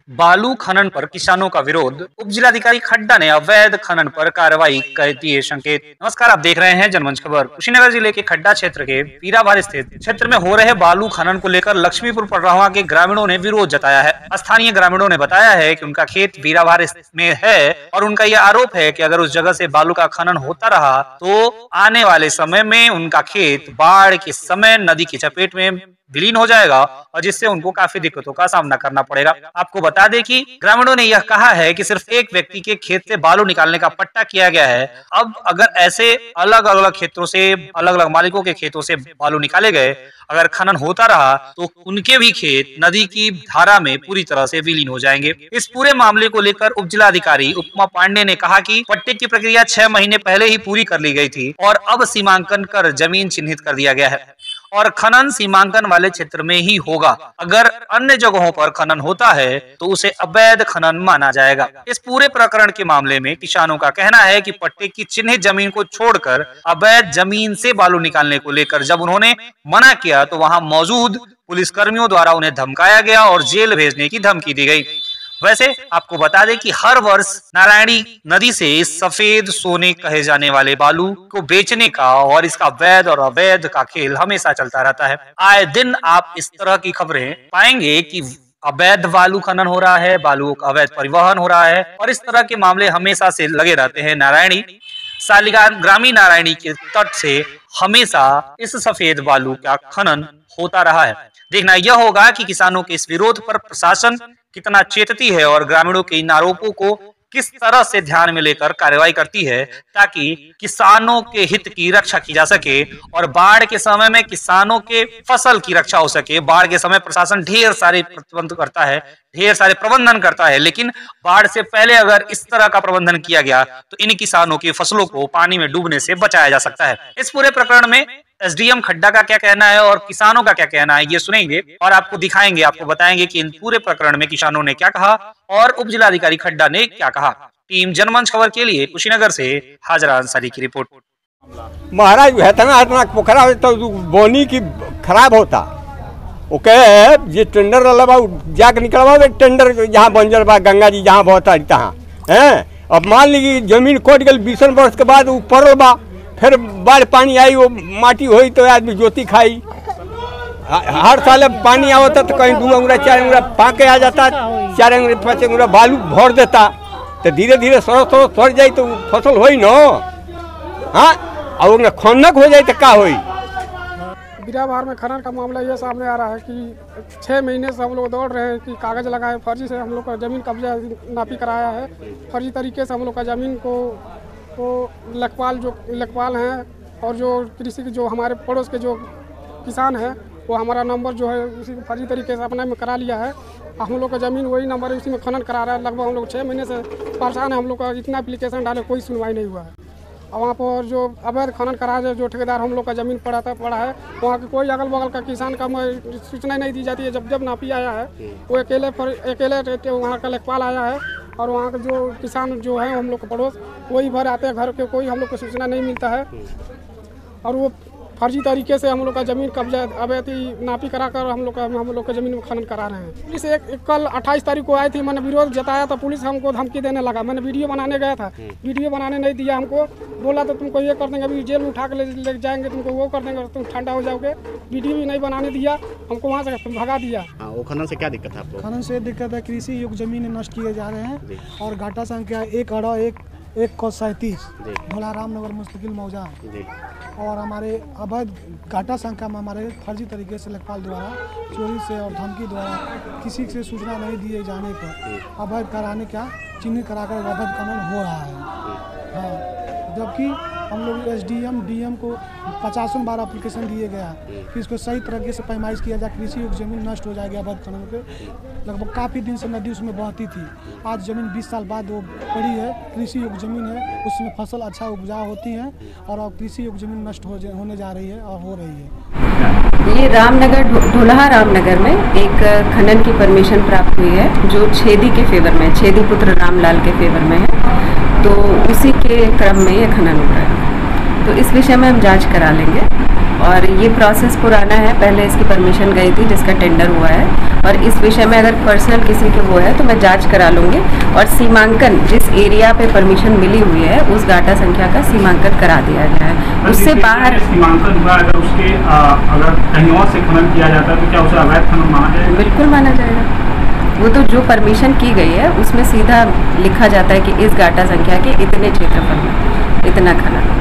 बालू खनन पर किसानों का विरोध। उप जिलाधिकारी खड्डा ने अवैध खनन पर कार्रवाई कर दिए संकेत। नमस्कार, आप देख रहे हैं जनमंच खबर। कुशीनगर जिले के खड्डा क्षेत्र के पीराभार स्थित क्षेत्र में हो रहे बालू खनन को लेकर लक्ष्मीपुर पड़रावा के ग्रामीणों ने विरोध जताया है। स्थानीय ग्रामीणों ने बताया है कि उनका खेत पीराभार में है और उनका यह आरोप है कि अगर उस जगह से बालू का खनन होता रहा तो आने वाले समय में उनका खेत बाढ़ के समय नदी की चपेट में विलीन हो जाएगा और जिससे उनको काफी दिक्कतों का सामना करना पड़ेगा। आपको बता दें कि ग्रामीणों ने यह कहा है कि सिर्फ एक व्यक्ति के खेत से बालू निकालने का पट्टा किया गया है। अब अगर ऐसे अलग अलग क्षेत्रों से अलग अलग मालिकों के खेतों से बालू निकाले गए, अगर खनन होता रहा तो उनके भी खेत नदी की धारा में पूरी तरह से विलीन हो जाएंगे। इस पूरे मामले को लेकर उप जिलाधिकारी उपमा पांडे ने कहा कि पट्टे की प्रक्रिया 6 महीने पहले ही पूरी कर ली गई थी और अब सीमांकन कर जमीन चिन्हित कर दिया गया है और खनन सीमांकन वाले क्षेत्र में ही होगा। अगर अन्य जगहों पर खनन होता है तो उसे अवैध खनन माना जाएगा। इस पूरे प्रकरण के मामले में किसानों का कहना है कि पट्टे की चिन्हित जमीन को छोड़कर अवैध जमीन से बालू निकालने को लेकर जब उन्होंने मना किया तो वहां मौजूद पुलिसकर्मियों द्वारा उन्हें धमकाया गया और जेल भेजने की धमकी दी गई। वैसे आपको बता दें कि हर वर्ष नारायणी नदी से सफेद सोने कहे जाने वाले बालू को बेचने का और इसका वैध और अवैध का खेल हमेशा चलता रहता है। आए दिन आप इस तरह की खबरें पाएंगे कि अवैध बालू खनन हो रहा है, बालू का अवैध परिवहन हो रहा है और इस तरह के मामले हमेशा से लगे रहते हैं। नारायणी सालीग्राम ग्रामीण नारायणी के तट से हमेशा इस सफेद बालू का खनन होता रहा है। देखना यह होगा कि किसानों के इस विरोध पर प्रशासन कितना चेतती है और ग्रामीणों के इन आरोपों को किस तरह से ध्यान में लेकर कार्रवाई करती है ताकि किसानों के हित की रक्षा की जा सके और बाढ़ के समय में किसानों के फसल की रक्षा हो सके। बाढ़ के समय प्रशासन ढेर सारे प्रतिबंध करता है, ढेर सारे प्रबंधन करता है, लेकिन बाढ़ से पहले अगर इस तरह का प्रबंधन किया गया तो इन किसानों की फसलों को पानी में डूबने से बचाया जा सकता है। इस पूरे प्रकरण में एसडीएम खड्डा का क्या कहना है और किसानों का क्या कहना है ये सुनेंगे और आपको दिखाएंगे, आपको बताएंगे कि इन पूरे प्रकरण में किसानों ने क्या कहा और उप जिलाधिकारी खड्डा ने क्या कहा। टीम जनमंच खबर के लिए कुशीनगर से हाजरा अंसारी की रिपोर्ट। महाराज इतना पोखरा तो बोनी की खराब होता ओके ये टेंडर जाके निकलवा टेंडर जहाँ बंजर बा गंगा जी जहाँ बहता तहाँ है। अब मान लीजिए जमीन कोट गई 20 वर्ष के बाद ऊपर बा फिर बाढ़ पानी आई वो माटी हुई तो आदमी जोती खाई। हर साल पानी आवता तो कहीं 2 अंगुरा 4 अंगुरा पाके आ जाता, 4 अंगुरा 5 अंगुरा बालू भर देता तो धीरे धीरे सड़ जाए तो फसल हो न। हाँ और खनक हो जाए तो क्या हो। पीराभार में खनन का मामला ये सामने आ रहा है कि 6 महीने से हम लोग दौड़ रहे हैं कि कागज लगाए, फर्जी से हम लोग का ज़मीन कब्जा नापी कराया है। फर्जी तरीके से हम लोग का ज़मीन को लेखपाल हैं और जो कृषि के जो हमारे पड़ोस के जो किसान हैं वो हमारा नंबर जो है उसी फर्जी तरीके से अपने में करा लिया है। हम लोग का ज़मीन वही नंबर है, उसी में खनन करा रहा है। लगभग हम लोग 6 महीने से परेशान है। हम लोग का इतना एप्लीकेशन डाले कोई सुनवाई नहीं हुआ है। और वहाँ पर जो अवैध खनन करा है जो ठेकेदार हम लोग का ज़मीन पड़ा है वहाँ के कोई अगल बगल का किसान का सूचना नहीं दी जाती है। जब नापी आया है वो अकेले वहाँ का लेखपाल आया है और वहाँ के जो किसान जो है हम लोग के पड़ोस वही भर आते हैं घर के, कोई हम लोग को सूचना नहीं मिलता है और वो फर्जी तरीके से हम लोग का ज़मीन कब्जा अवैध नापी कराकर हम लोग का ज़मीन में खनन करा रहे हैं। पुलिस कल 28 तारीख को आई थी, मैंने विरोध जताया तो पुलिस हमको धमकी देने लगा। मैंने वीडियो बनाने गया था, वीडियो बनाने नहीं दिया हमको, बोला तो तुमको ये कर देंगे, अभी जेल में उठा के ले जाएंगे, तुमको वो कर देंगे, तुम ठंडा हो जाओगे। वीडियो भी नहीं बनाने दिया, हमको वहाँ से भगा दिया। वो खनन से क्या दिक्कत है आपको? खनन से दिक्कत है, कृषि योग्य ज़मीन नष्ट किए जा रहे हैं और घाटा संख्या 1/1 भोला रामनगर मुस्तकिल मौजा और हमारे अवैध घाटा संख्या में हमारे फर्जी तरीके से लेखपाल द्वारा चोरी से और धमकी द्वारा किसी से सूचना नहीं दिए जाने पर अवैध कराने का चिन्हित कराकर अवैध खनन हो रहा है। हाँ, जबकि हम लोग एसडीएम डीएम को 50 बार एप्लीकेशन दिए गया कि इसको सही तरीके से पैमाइश किया जाए, कृषि योग्य जमीन नष्ट हो जाएगी अवैध खनन पे। लगभग काफ़ी दिन से नदी उसमें बहती थी, आज ज़मीन 20 साल बाद वो पड़ी है, कृषि योग्य ज़मीन है, उसमें फसल अच्छा उपजाऊ होती है और अब कृषि योग्य ज़मीन नष्ट होने जा रही है और हो रही है। ये रामनगर ढोलहा रामनगर में एक खनन की परमिशन प्राप्त हुई है जो छेदी के फेवर में, छेदी पुत्र रामलाल के फेवर में है, तो उसी के क्रम में ये खनन हो रहा है। तो इस विषय में हम जांच करा लेंगे। और ये प्रोसेस पुराना है, पहले इसकी परमिशन गई थी जिसका टेंडर हुआ है, और इस विषय में अगर पर्सनल किसी के वो है तो मैं जांच करा लूँगी और सीमांकन जिस एरिया पे परमिशन मिली हुई है उस गाटा संख्या का सीमांकन करा दिया गया है। उससे बाहर सीमांकन हुआ, अगर उसके अगर कहीं और से खनन किया जाता है तो क्या उसे अवैध खनन माना जाएगा? बिल्कुल माना जाएगा। वो तो जो परमिशन की गई है उसमें सीधा लिखा जाता है कि इस गाटा संख्या के इतने क्षेत्रफल में इतना खनन।